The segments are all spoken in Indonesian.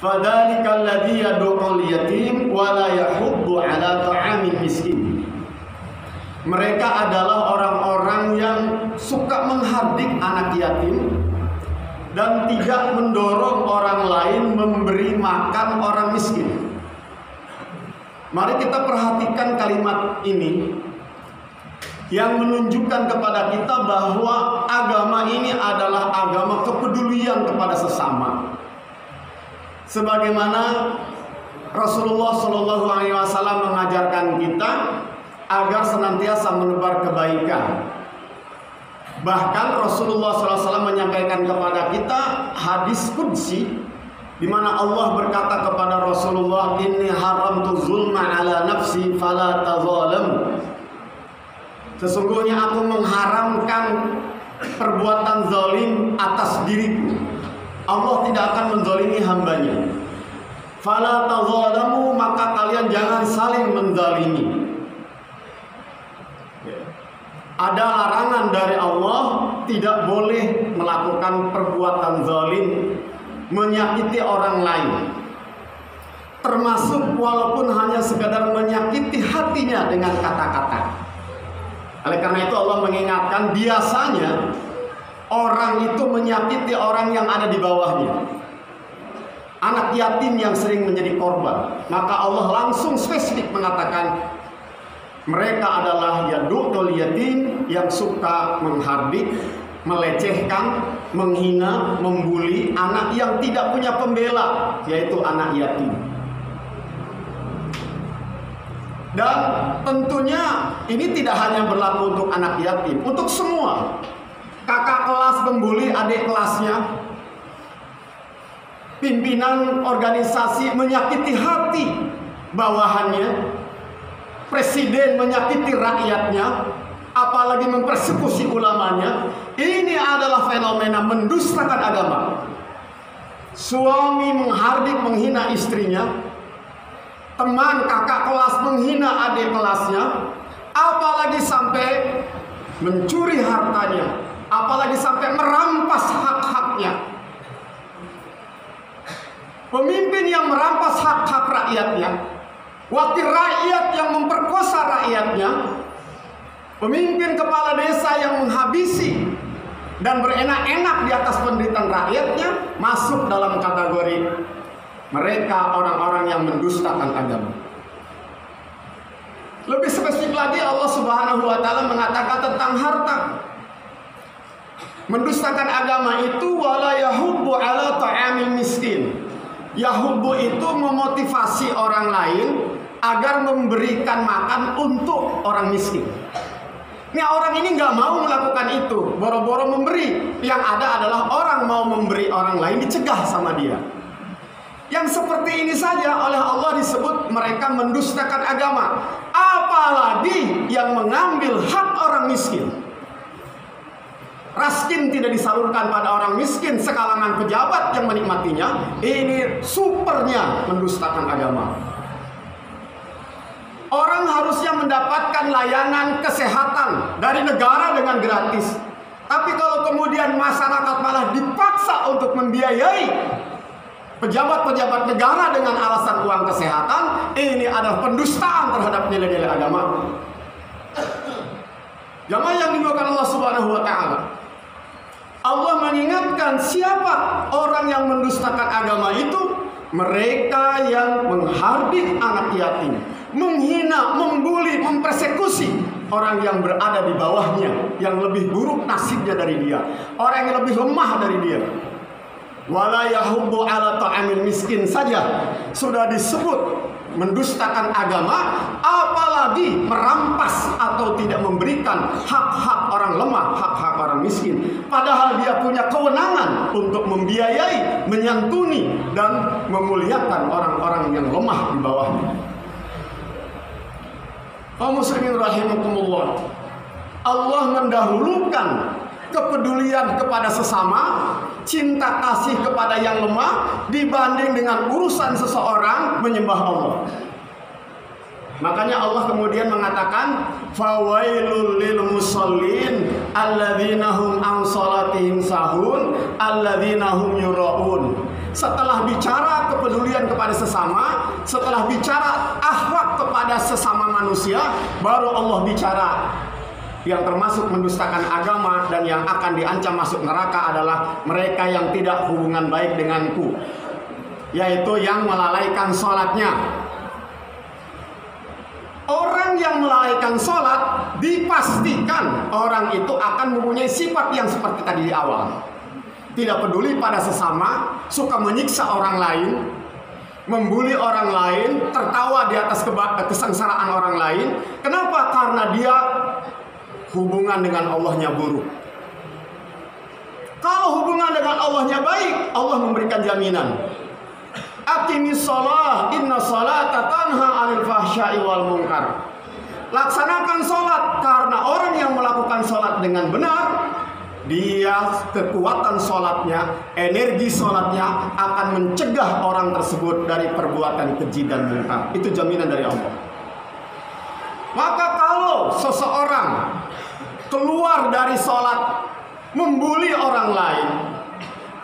Fadzalikal ladzi yad'ul yatim wa la yahuddu 'ala ta'amil miskin. Mereka adalah orang-orang yang suka menghardik anak yatim dan tidak mendorong orang lain memberi makan orang miskin. Mari kita perhatikan kalimat ini yang menunjukkan kepada kita bahwa agama ini adalah agama kepedulian kepada sesama. Sebagaimana Rasulullah SAW mengajarkan kita agar senantiasa menebar kebaikan. Bahkan Rasulullah SAW menyampaikan kepada kita hadis qudsi, di mana Allah berkata kepada Rasulullah, "Inni haramtu zulma ala nafsi fala tazalam." Sesungguhnya aku mengharamkan perbuatan zalim atas diriku. Allah tidak akan menzalimi hambanya. Fala tazalamu, maka kalian jangan saling menzalimi. Ada larangan dari Allah, tidak boleh melakukan perbuatan zalim, menyakiti orang lain. Termasuk walaupun hanya sekadar menyakiti hatinya dengan kata-kata. Oleh karena itu Allah mengingatkan, biasanya orang itu menyakiti orang yang ada di bawahnya. Anak yatim yang sering menjadi korban. Maka Allah langsung spesifik mengatakan, mereka adalah yad'ul yatim, yang suka menghardik, melecehkan, menghina, membuli anak yang tidak punya pembela, yaitu anak yatim. Dan tentunya ini tidak hanya berlaku untuk anak yatim, untuk semua. Kakak kelas membuli adik kelasnya, pimpinan organisasi menyakiti hati bawahannya, presiden menyakiti rakyatnya, apalagi mempersekusi ulamanya. Ini adalah fenomena mendustakan agama. Suami menghardik, menghina istrinya, teman kakak kelas menghina adik kelasnya, apalagi sampai mencuri hartanya, apalagi sampai merampas hak-haknya. Pemimpin yang merampas hak-hak rakyatnya, wakil rakyat yang memperkosa rakyatnya, pemimpin kepala desa yang menghabisi dan berenak-enak di atas penderitaan rakyatnya, masuk dalam kategori mereka orang-orang yang mendustakan agama. Lebih spesifik lagi Allah Subhanahu wa taala mengatakan tentang harta. Mendustakan agama itu wala yahubbu ala ta'amil miskin. Yahubbu itu memotivasi orang lain agar memberikan makan untuk orang miskin. Ini orang ini nggak mau melakukan itu, boro-boro memberi. Yang ada adalah orang mau memberi orang lain dicegah sama dia. Yang seperti ini saja oleh Allah disebut mereka mendustakan agama. Apalagi yang mengambil hak orang miskin. Raskin tidak disalurkan pada orang miskin sekalangan pejabat yang menikmatinya. Ini supernya mendustakan agama. Orang harusnya mendapatkan layanan kesehatan dari negara dengan gratis. Tapi kalau kemudian masyarakat malah dipaksa untuk membiayai pejabat-pejabat negara dengan alasan uang kesehatan, ini adalah pendustaan terhadap nilai-nilai agama. Jamaah yang dimuliakan Allah Subhanahu wa taala. Allah mengingatkan siapa orang yang mendustakan agama itu? Mereka yang menghardik anak yatim, menghina, membuli, mempersekusi orang yang berada di bawahnya, yang lebih buruk nasibnya dari dia, orang yang lebih lemah dari dia. Wala yahubbu ala ta'amil miskin saja sudah disebut mendustakan agama, apalagi merampas atau tidak memberikan hak-hak orang lemah, hak-hak orang miskin. Padahal dia punya kewenangan untuk membiayai, menyantuni, dan memuliakan orang-orang yang lemah di bawahnya. Kaum muslimin rahimakumullah, Allah mendahulukan kepedulian kepada sesama, cinta kasih kepada yang lemah dibanding dengan urusan seseorang menyembah Allah. Makanya Allah kemudian mengatakan fawailul lil musallin alladzina hum an salatihim sahun alladzina hum yuraun. Setelah bicara kepedulian kepada sesama, setelah bicara akhlak kepada sesama manusia, baru Allah bicara yang termasuk mendustakan agama dan yang akan diancam masuk neraka adalah mereka yang tidak hubungan baik denganku, yaitu yang melalaikan sholatnya. Orang yang melalaikan sholat, dipastikan orang itu akan mempunyai sifat yang seperti tadi di awal. Tidak peduli pada sesama, suka menyiksa orang lain, membuli orang lain, tertawa di atas kesengsaraan orang lain. Kenapa? Karena dia hubungan dengan Allahnya buruk. Kalau hubungan dengan Allahnya baik, Allah memberikan jaminan. Aqimis shalah, inna sholata tanha 'anil fahsya'i wal munkar. Laksanakan sholat, karena orang yang melakukan sholat dengan benar, dia kekuatan sholatnya, energi sholatnya akan mencegah orang tersebut dari perbuatan keji dan munkar. Itu jaminan dari Allah. Maka kalau seseorang keluar dari sholat membuli orang lain,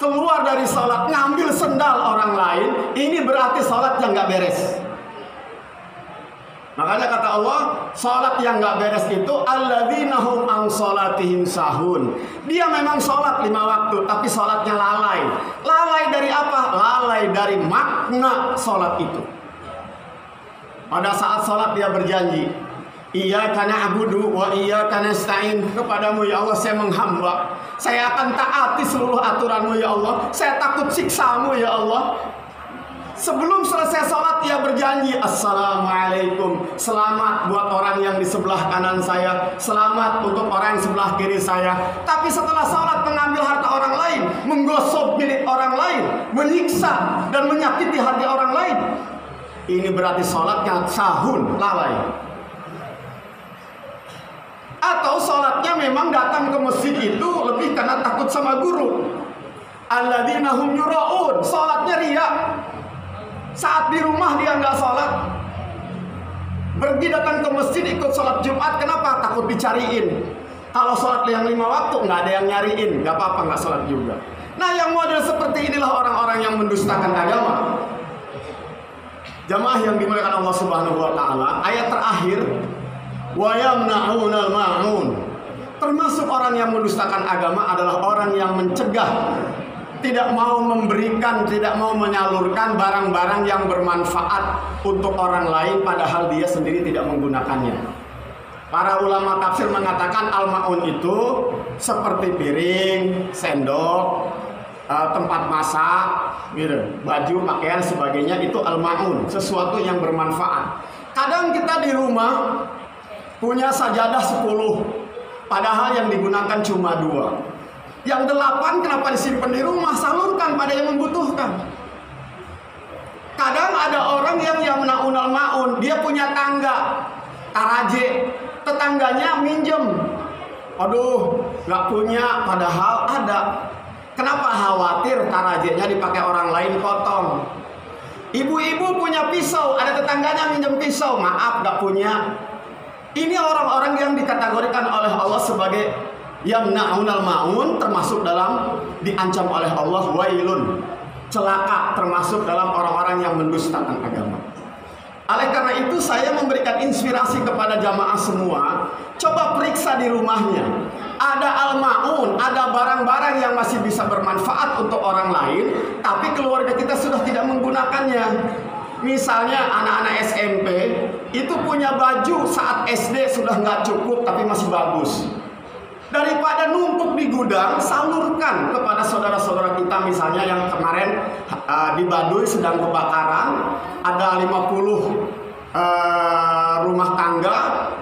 keluar dari sholat ngambil sendal orang lain, ini berarti sholat yang nggak beres. Makanya kata Allah, sholat yang nggak beres itu alladzina hum an sholatihim sahun. Dia memang sholat 5 waktu, tapi sholatnya lalai. Lalai dari apa? Lalai dari makna sholat itu. Pada saat sholat dia berjanji, Iyyaka na'budu wa iyyaka nasta'in. Kepadamu ya Allah saya menghamba. Saya akan taati seluruh aturanmu ya Allah. Saya takut siksamu ya Allah. Sebelum selesai sholat dia berjanji, Assalamualaikum, selamat buat orang yang di sebelah kanan saya, selamat untuk orang yang sebelah kiri saya. Tapi setelah sholat mengambil harta orang lain, menggosok milik orang lain, menyiksa dan menyakiti hati orang lain, ini berarti sholatnya sahun, lalai. Atau sholatnya memang datang ke masjid itu lebih karena takut sama guru. Alladzina hum yura'un, sholatnya riya. Saat di rumah dia nggak sholat, pergi datang ke masjid ikut sholat Jumat, kenapa? Takut dicariin. Kalau sholat yang 5 waktu nggak ada yang nyariin, nggak apa-apa nggak sholat juga. Nah yang model seperti inilah orang-orang yang mendustakan agama. Jamaah yang dimuliakan Allah Subhanahu Wa Taala, ayat terakhir, wa yamna'unal ma'un. Termasuk orang yang mendustakan agama adalah orang yang mencegah, tidak mau memberikan, tidak mau menyalurkan barang-barang yang bermanfaat untuk orang lain padahal dia sendiri tidak menggunakannya. Para ulama tafsir mengatakan al-ma'un itu seperti piring, sendok, tempat masak, gitu, baju, pakaian, sebagainya, itu al-ma'un, sesuatu yang bermanfaat. Kadang kita di rumah punya sajadah 10, padahal yang digunakan cuma 2. Yang 8 kenapa disimpan di rumah? Salurkan pada yang membutuhkan. Kadang ada orang yang yamna'unal ma'un, dia punya tangga, taraje, tetangganya minjem. Aduh, nggak punya, padahal ada. Kenapa? Khawatir tarajenya dipakai orang lain potong. Ibu-ibu punya pisau, ada tetangganya minjem pisau, maaf nggak punya. Ini orang-orang yang dikategorikan oleh Allah sebagai yamna'unal ma'un, termasuk dalam diancam oleh Allah wailun, celaka, termasuk dalam orang-orang yang mendustakan agama. Oleh karena itu saya memberikan inspirasi kepada jamaah semua, coba periksa di rumahnya. Ada al-ma'un, ada barang-barang yang masih bisa bermanfaat untuk orang lain, tapi keluarga kita sudah tidak menggunakannya. Misalnya anak-anak SMP itu punya baju saat SD sudah nggak cukup tapi masih bagus. Daripada numpuk di gudang, salurkan kepada saudara-saudara kita. Misalnya yang kemarin di Baduy sedang kebakaran, ada 50 rumah tangga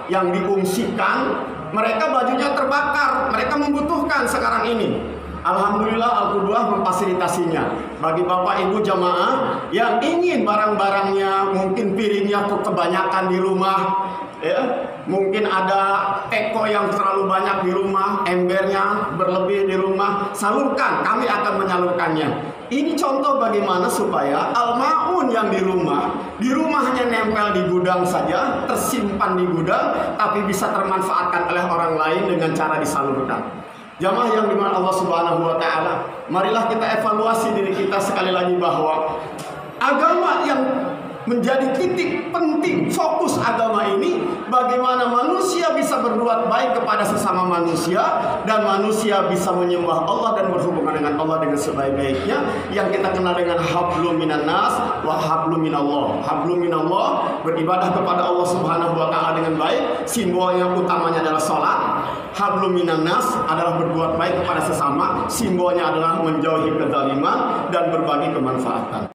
yang diungsikan. Mereka bajunya terbakar, mereka membutuhkan sekarang ini. Alhamdulillah Al-Qudwah memfasilitasinya. Bagi bapak ibu jamaah yang ingin barang-barangnya, mungkin piringnya kebanyakan di rumah, ya, mungkin ada teko yang terlalu banyak di rumah, embernya berlebih di rumah, salurkan, kami akan menyalurkannya. Ini contoh bagaimana supaya al-ma'un yang di rumahnya nempel di gudang saja, tersimpan di gudang, tapi bisa termanfaatkan oleh orang lain dengan cara disalurkan. Jamaah yang dimana Allah Subhanahu wa Ta'ala, marilah kita evaluasi diri kita sekali lagi bahwa agama yang menjadi titik penting fokus agama ini, bagaimana manusia bisa berbuat baik kepada sesama manusia dan manusia bisa menyembah Allah dan berhubungan dengan Allah dengan sebaik-baiknya, yang kita kenal dengan hablum minan nas wa hablum minallah. Hablum minallah, beribadah kepada Allah Subhanahu wa Ta'ala dengan baik, simbol yang utamanya adalah salat. Hablum minan nas adalah berbuat baik kepada sesama, simbolnya adalah menjauhi kezaliman dan berbagi kemanfaatan.